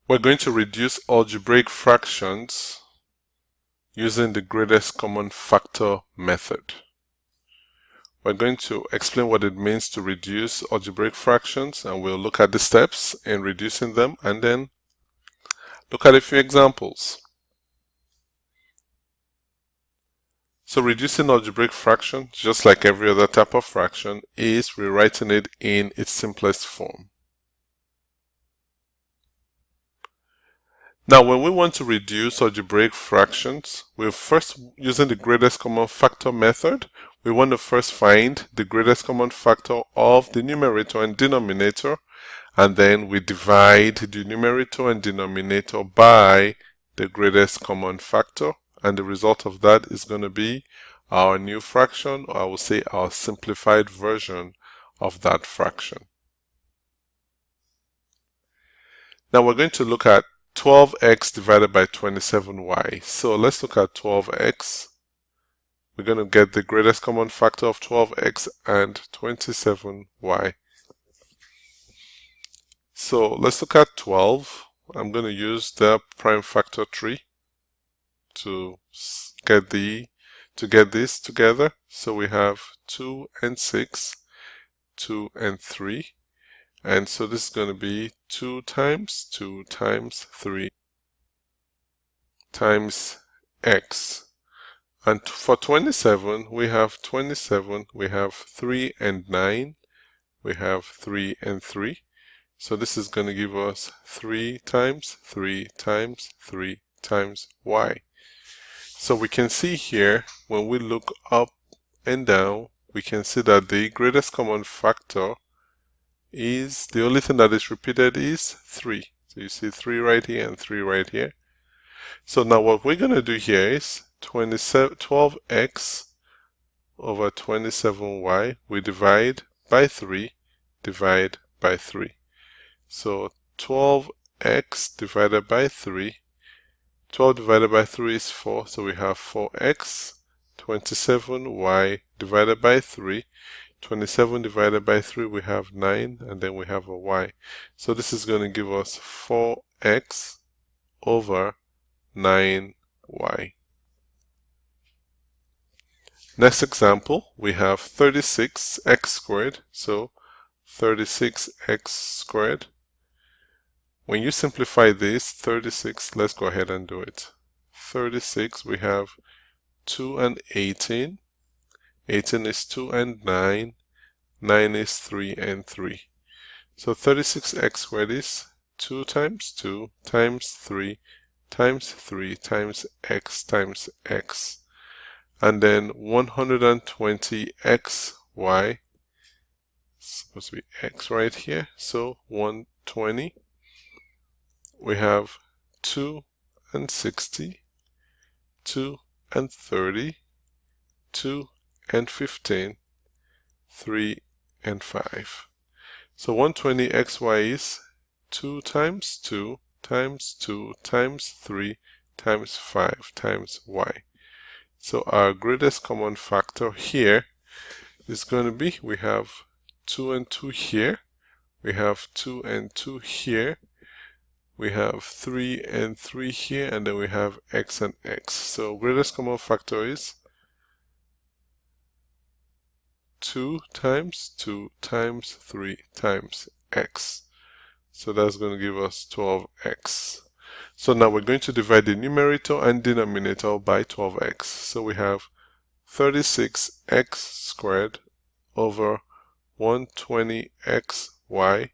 We're going to reduce algebraic fractions using the greatest common factor method. We're going to explain what it means to reduce algebraic fractions, and we'll look at the steps in reducing them and then look at a few examples. So reducing algebraic fraction, just like every other type of fraction, is rewriting it in its simplest form. Now, when we want to reduce algebraic fractions, we're first using the greatest common factor method. We want to first find the greatest common factor of the numerator and denominator, and then we divide the numerator and denominator by the greatest common factor, and the result of that is going to be our new fraction, or I will say our simplified version of that fraction. Now we're going to look at 12x divided by 27y. So let's look at 12x. We're going to get the greatest common factor of 12x and 27y. So let's look at 12. I'm going to use the prime factor tree to get this together. So we have 2 and 6, 2 and 3. And so this is going to be 2 times 2 times 3 times x. And for 27, we have 3 and 9. We have 3 and 3. So this is going to give us 3 times 3 times 3 times y. So we can see here, when we look up and down, we can see that the greatest common factor is, the only thing that is repeated is 3. So you see 3 right here and 3 right here. So now what we're going to do here is 12x over 27y. We divide by 3, divide by 3. So 12x divided by 3. 12 divided by 3 is 4, so we have 4x. 27y divided by 3. 27 divided by 3, we have 9, and then we have a y. So this is going to give us 4x over 9y. Next example, we have 36x squared. So 36x squared. When you simplify this, 36, let's go ahead and do it. 36, we have 2 and 18. 18 is 2 and 9. 9 is 3 and 3. So 36x squared is 2 times 2 times 3 times 3 times x. And then 120xy. Supposed to be x right here. So 120. We have 2 and 60. 2 and 30. 2 and 15, 3 and 5. So 120xy is 2 times 2 times 2 times 3 times 5 times y. So our greatest common factor here is going to be, we have 2 and 2 here, we have 2 and 2 here, we have 3 and 3 here, and then we have x and x. So greatest common factor is 2 times 2 times 3 times x. So that's going to give us 12x. So now we're going to divide the numerator and denominator by 12x. So we have 36x squared over 120xy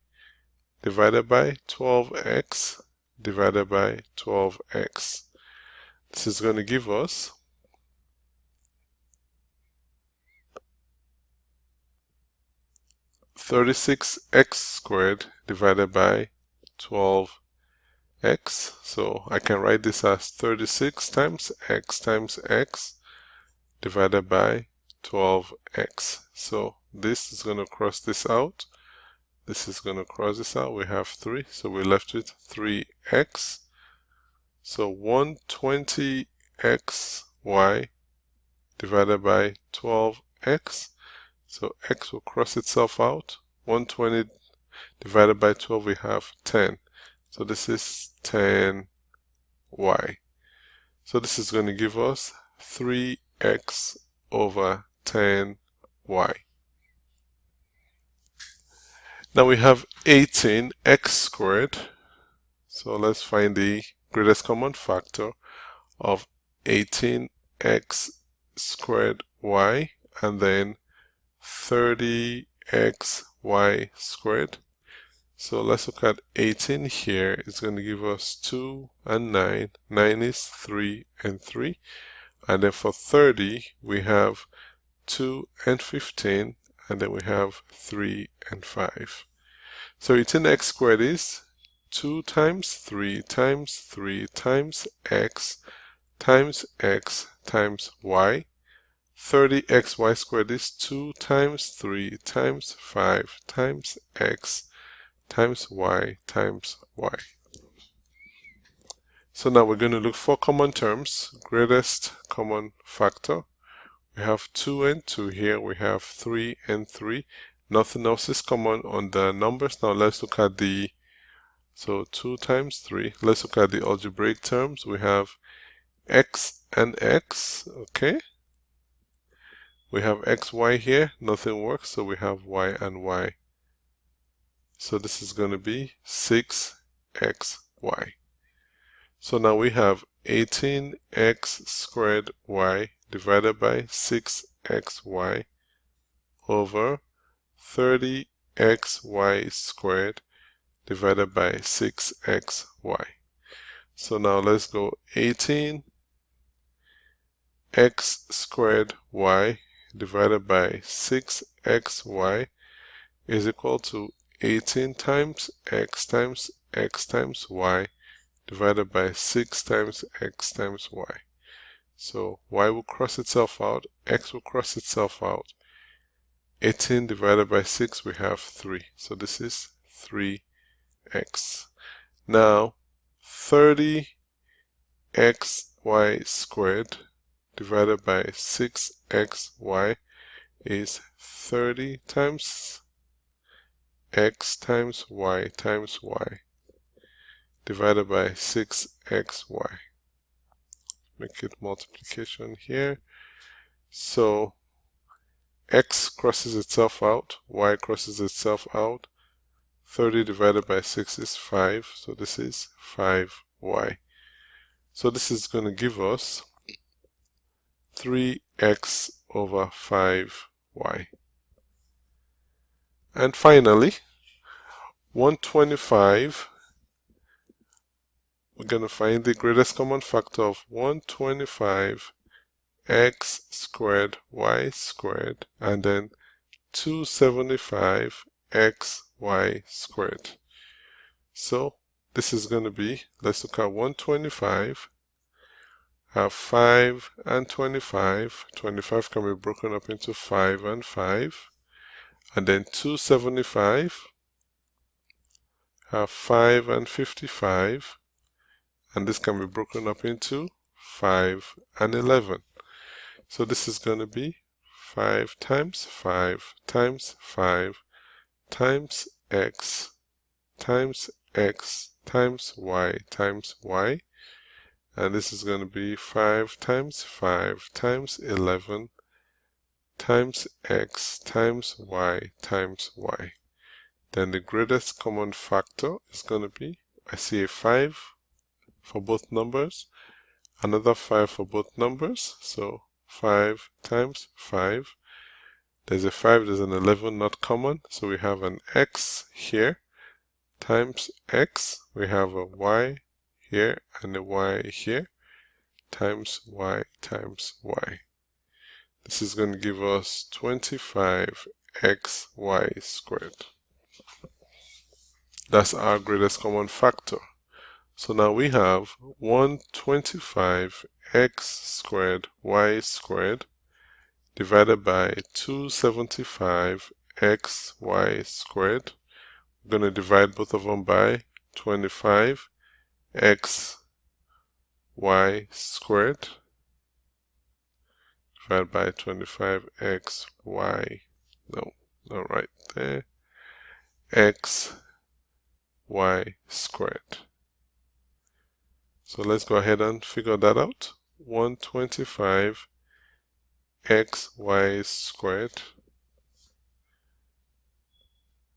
divided by 12x divided by 12x. This is going to give us 36x squared divided by 12x. So I can write this as 36 times x divided by 12x. So this is going to cross this out. This is going to cross this out. We have 3. So we're left with 3x. So 120xy divided by 12x. So x will cross itself out. 120 divided by 12, we have 10. So this is 10y. So this is going to give us 3x over 10y. Now we have 18x squared. So let's find the greatest common factor of 18x squared y and then 30xy squared. So let's look at 18 here. It's going to give us 2 and 9. 9 is 3 and 3. And then for 30, we have 2 and 15. And then we have 3 and 5. So 18x squared is 2 times 3 times 3 times x times y. 30xy squared is 2 times 3 times 5 times x times y times y. So now we're going to look for common terms, greatest common factor. We have 2 and 2 here, we have 3 and 3. Nothing else is common on the numbers. Now let's look at the, so 2 times 3, let's look at the algebraic terms. We have x and x, okay. We have xy here, nothing works, so we have y and y. So this is going to be 6xy. So now we have 18x squared y divided by 6xy over 30xy squared divided by 6xy. So now let's go 18x squared y divided by 6xy is equal to 18 times x times y divided by 6 times x times y. So y will cross itself out, x will cross itself out. 18 divided by 6, we have 3. So this is 3x. Now 30xy squared divided by 6xy is 30 times x times y divided by 6xy. Make it multiplication here. So x crosses itself out, y crosses itself out. 30 divided by 6 is 5, so this is 5y. So this is going to give us 3x over 5y. And finally, 125, we're going to find the greatest common factor of 125 x squared y squared and then 275 xy squared. So this is going to be, let's look at 125, have 5 and 25. 25 can be broken up into 5 and 5. And then 275 have 5 and 55, and this can be broken up into 5 and 11. So this is going to be 5 times 5 times 5 times x times y, and this is going to be 5 times 5 times 11 times x times y. Then the greatest common factor is going to be, I see a 5 for both numbers, another 5 for both numbers, so 5 times 5. There's a 5, there's an 11 not common, so we have an x here times x, we have a y here and a y here, times y. This is going to give us 25xy squared. That's our greatest common factor. So now we have 125x squared y squared divided by 275xy squared. We're going to divide both of them by 25xy squared divided by 25xy, no, not right there, xy y squared. So let's go ahead and figure that out. 125 xy squared,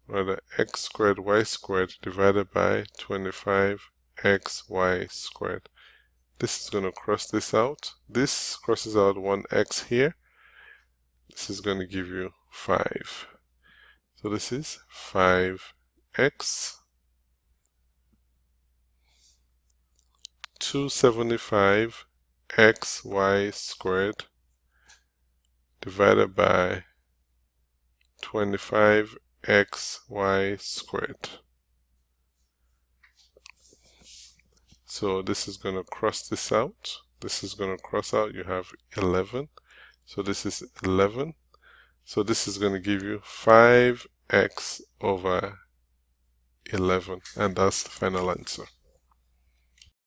rather x squared y squared divided by 25 xy squared. This is going to cross this out. This crosses out one x here. This is going to give you 5. So this is 5x. 275 xy squared divided by 25 xy squared. So this is going to cross this out. This is going to cross out. You have 11. So this is 11. So this is going to give you 5x over 11. And that's the final answer.